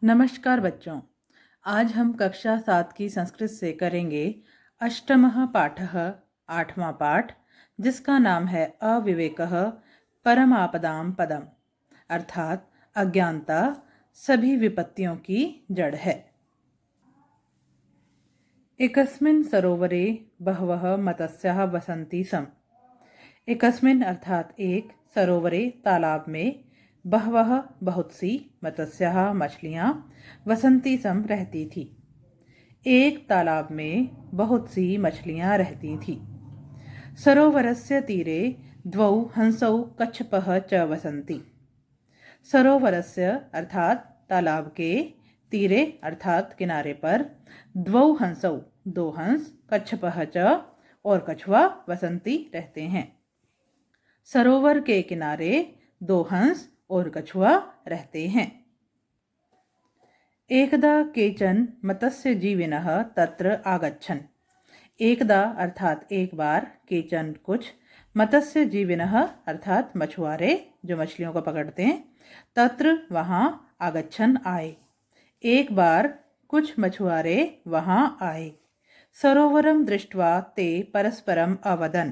नमस्कार बच्चों। आज हम कक्षा 7 की संस्कृत से करेंगे अष्टमः पाठः 8वां पाठ, जिसका नाम है अविवेकः परमापदां पदम, अर्थात अज्ञानता सभी विपत्तियों की जड़ है। एकस्मिन् सरोवरे बहवः मत्स्याः वसन्ति स्म। एकस्मिन् अर्थात एक, सरोवरे तालाब में, बहवः बहुत सी, मत्स्याः मछलियाँ, वसंती सम रहती थी। एक तालाब में बहुत सी मछलियाँ रहती थी। सरोवरस्य तीरे द्वौ हंसौ कच्छपः च वसन्ति। सरोवरस्य अर्थात तालाब के, तीरे अर्थात किनारे पर, द्वौ हंसौ दो हंस, कच्छपः च और कछुआ, वसंती रहते हैं। सरोवर के किनारे दो हंस और कछुआ रहते हैं। एकदा केचन मत्स्यजीविनः तत्र आगच्छन्। एकदा अर्थात एक बार, केचन कुछ, मत्स्यजीविनः अर्थात मछुआरे जो मछलियों को पकड़ते हैं, तत्र वहाँ, आगच्छन् आए। एक बार कुछ मछुआरे वहाँ आए। सरोवरम दृष्ट्वा ते परस्परम अवदन्।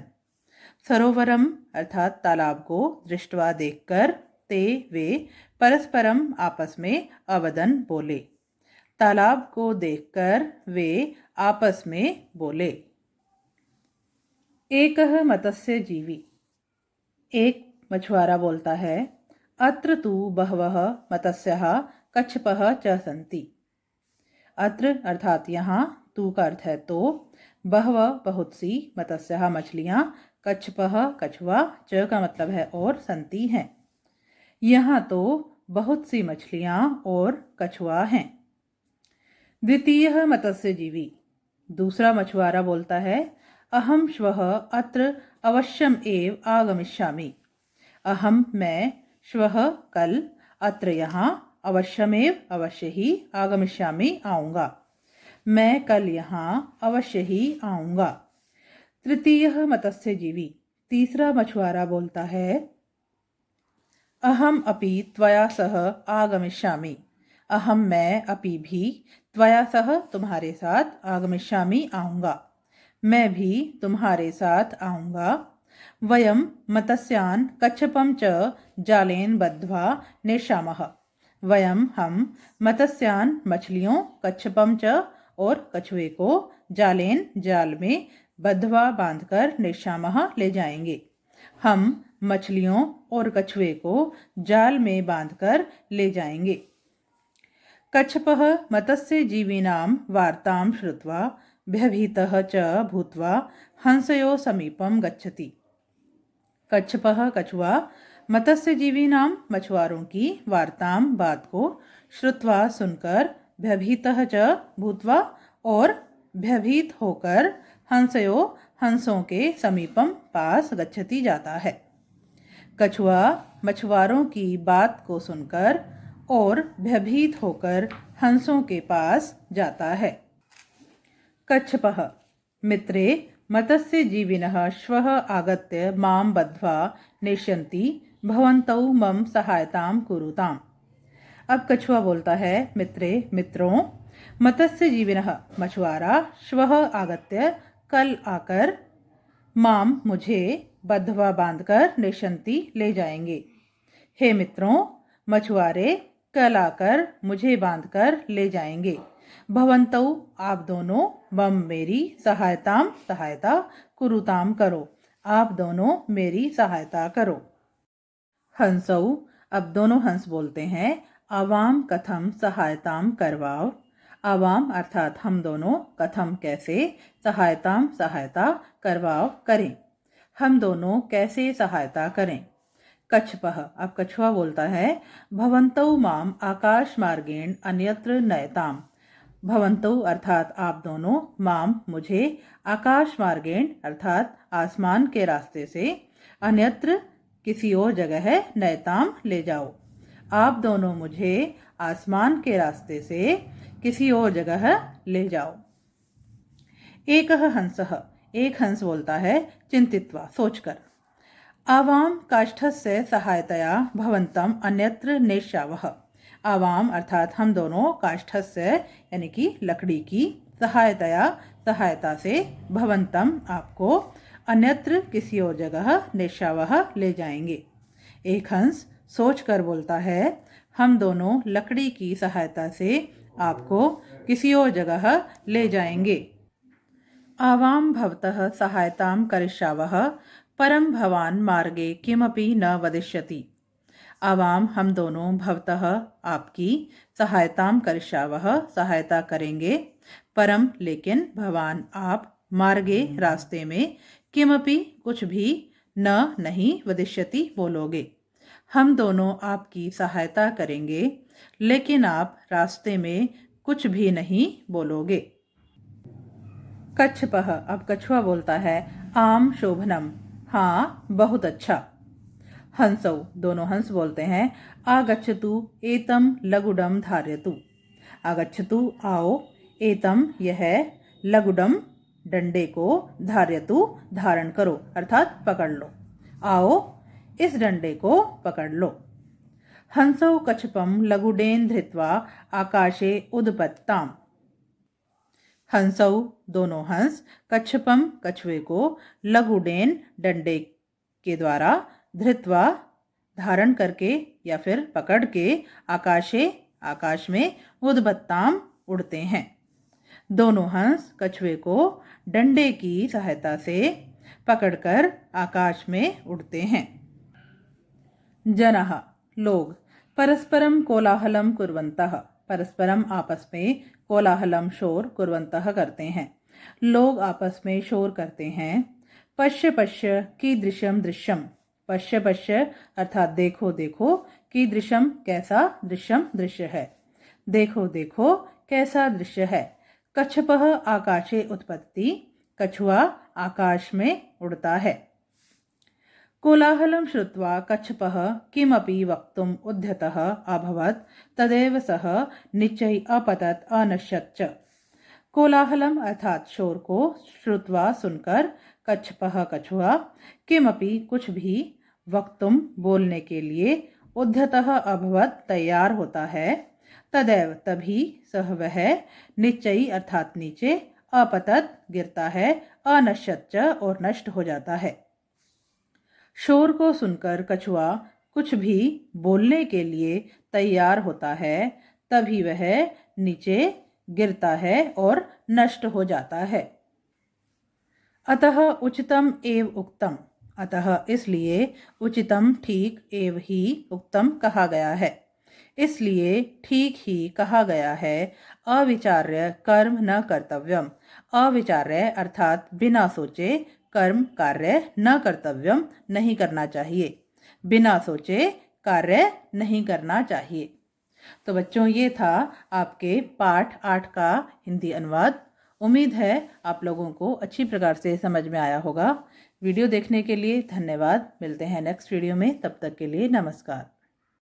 सरोवरम अर्थात तालाब को, दृष्टवा देखकर, ते वे, परस्परम आपस में, अवदन बोले। तालाब को देखकर वे आपस में बोले। एकः मत्स्यजीवी, एक मछुआरा बोलता है, अत्र तु बहवः मत्स्याः कच्छपः च सन्ति। अत्र अर्थात यहाँ, तू का अर्थ है तो, बहव बहुत सी, मत्स्याः मछलियाँ, कच्छपः कछुआ, च का मतलब है और, संति हैं। यहाँ तो बहुत सी मछलियाँ और कछुआ हैं। द्वितीय मत्स्यजीवी, दूसरा मछुआरा बोलता है, अहम श्वः अत्र अवश्यम एव आगमिष्यामि। अहम मैं, श्वः कल, अत्र यहाँ, अवश्यमेव अवश्य ही, आगमिष्यामि आऊँगा, मैं कल यहाँ अवश्य ही आऊँगा। तृतीय मत्स्यजीवी, तीसरा मछुआरा बोलता है, अहम अपि त्वया सह आगमिष्यामि। अहम मैं, अपि भी, त्वया सह तुम्हारे साथ, आगमिष्यामि आऊँगा, मैं भी तुम्हारे साथ आऊँगा। वयम मत्स्यान् कच्छपं च जालेन बद्ध्वा नेष्यामः। वयम हम, मत्स्यान् मछलियों, कच्छपम च और कछुए को, जालेन जाल में, बद्ध्वा बांधकर, नेष्यामः ले जाएंगे। हम मछलियों और कछुए को जाल में बांधकर ले जाएंगे। कच्छपः मत्स्यजीविनां वार्तां श्रुत्वा भयभीतः च भूत्वा हंसयोः समीपं गच्छति। कच्छपः कछुआ मत्स्यजीविनां मछुआरों की वार्तां बात को, श्रुत्वा सुनकर, भयभीतः च भूत्वा और भयभीत होकर, हंसयो हंसों के समीपम पास, गच्छति जाता है। कछुआ मछुआरों की बात को सुनकर और भयभीत होकर हंसों के पास जाता है। कच्छपः मित्रे मत्स्यजीविनः श्वः आगत्य मां बद्ध्वा नेष्यन्ति, भवन्तौ मम सहायतां कुरुताम्। अब कछुआ बोलता है, मित्रे मित्रों, मत्स्यजीविनः मछुआरा, श्वः आगत्य कल आकर, माम मुझे, बद्ध्वा बांधकर, नेष्यन्ति ले जाएंगे। हे मित्रों, मछुआरे कल आकर मुझे बांधकर ले जाएंगे। भवन्तौ आप दोनों, मम मेरी, सहायताम सहायता, कुरुताम करो आप दोनों मेरी सहायता करो। हंसौ, अब दोनों हंस बोलते हैं, आवाम कथम सहायताम करवाओ। आवाम अर्थात हम दोनों, कथम कैसे, सहायताम सहायता, करवाओ करें, हम दोनों कैसे सहायता करें। कच्छपः, अब कछुआ बोलता है, भवन्तौ माम आकाश मार्गेण अन्यत्र नयताम। भवन्तौ अर्थात आप दोनों, माम मुझे, आकाश मार्गेण अर्थात आसमान के रास्ते से, अन्यत्र किसी और जगह है, नयताम ले जाओ। आप दोनों मुझे आसमान के रास्ते से किसी और जगह ले जाओ। एकः हंसः, एक हंस बोलता है, चिंतित्वा सोचकर, आवाम काष्ठस्य सहायतया भवन्तम् अन्यत्र नेष्यावः। आवाम अर्थात हम दोनों, काष्ठस्य यानी कि लकड़ी की, सहायता से, भवंतम आपको, अन्यत्र किसी और जगह, निशावह ले जाएंगे। एक हंस सोच कर बोलता है, हम दोनों लकड़ी की सहायता से आपको किसी और जगह ले जाएंगे। आवाम भवतः सहायतां करिष्यावः, परम भवान मार्गे किमपि न वदिष्यति। आवाम हम दोनों, भवतः आपकी, सहायतां करिष्यावः सहायता करेंगे, परम लेकिन, भवान आप, मार्गे रास्ते में, किमपि कुछ भी, न नहीं, वदिष्यति बोलोगे। हम दोनों आपकी सहायता करेंगे, लेकिन आप रास्ते में कुछ भी नहीं बोलोगे। कच्छपः अब कछुआ बोलता है, आम शोभनम हाँ बहुत अच्छा। हंसौ दोनों हंस बोलते हैं, आगच्छतु एतम लगुडम धार्यतु। आगच्छतु आओ, एतम यह, लगुडम डंडे को, धार्यतु धारण करो अर्थात पकड़ लो। आओ इस डंडे को पकड़ लो। हंसौ कच्छपम लगुडेन धृत्वा आकाशे उदपत्ताम। हंसौ दोनों हंस, कच्छपम कछुए को, लगुडेन डंडे के द्वारा, धृत्वा धारण करके या फिर पकड़ के, आकाश में, उद्बत्ताम उड़ते हैं। दोनों हंस कछुए को डंडे की सहायता से पकड़कर आकाश में उड़ते हैं। जनः लोग, परस्परम कोलाहलम कुर्वन्तः परस्परम आपस में, कोलाहलम शोर, कुर्वन्तः करते हैं, लोग आपस में शोर करते हैं। पश्य पश्य कीदृशम दृश्यम। पश्य पश्य अर्थात देखो देखो, कीदृशम कैसा, दृश्यम दृश्य है, देखो देखो कैसा दृश्य है। कच्छपः आकाशे उत्पत्ति, कछुआ आकाश में उड़ता है। कोलाहलं श्रुत्वा कच्छपः किमपि वक्तुम् उद्यतः अभवत्, तदेव सः निश्चयी अपतत् अनश्यत् च। कोलाहलम अर्थात शोर को, श्रुत्वा सुनकर, कच्छपः कछुआ, किमपि कुछ भी, वक्तुम बोलने के लिए, उद्यतः अभवत् तैयार होता है, तदैव तभी, सह वह, निश्चयी अर्थात नीचे, अपतत् गिरता है, अनश्यत् च और नष्ट हो जाता है। शोर को सुनकर कछुआ कुछ भी बोलने के लिए तैयार होता है, तभी वह नीचे गिरता है और नष्ट हो जाता है। अतः उचितम एव उक्तम, अतः इसलिए, उचितम ठीक, एव ही, उक्तम कहा गया है, इसलिए ठीक ही कहा गया है। अविचार्य कर्म न कर्तव्यम। अविचार्य अर्थात बिना सोचे, कर्म कार्य, न कर्तव्यम नहीं करना चाहिए, बिना सोचे कार्य नहीं करना चाहिए। तो बच्चों, ये था आपके पाठ 8 का हिंदी अनुवाद। उम्मीद है आप लोगों को अच्छी प्रकार से समझ में आया होगा। वीडियो देखने के लिए धन्यवाद। मिलते हैं नेक्स्ट वीडियो में, तब तक के लिए नमस्कार।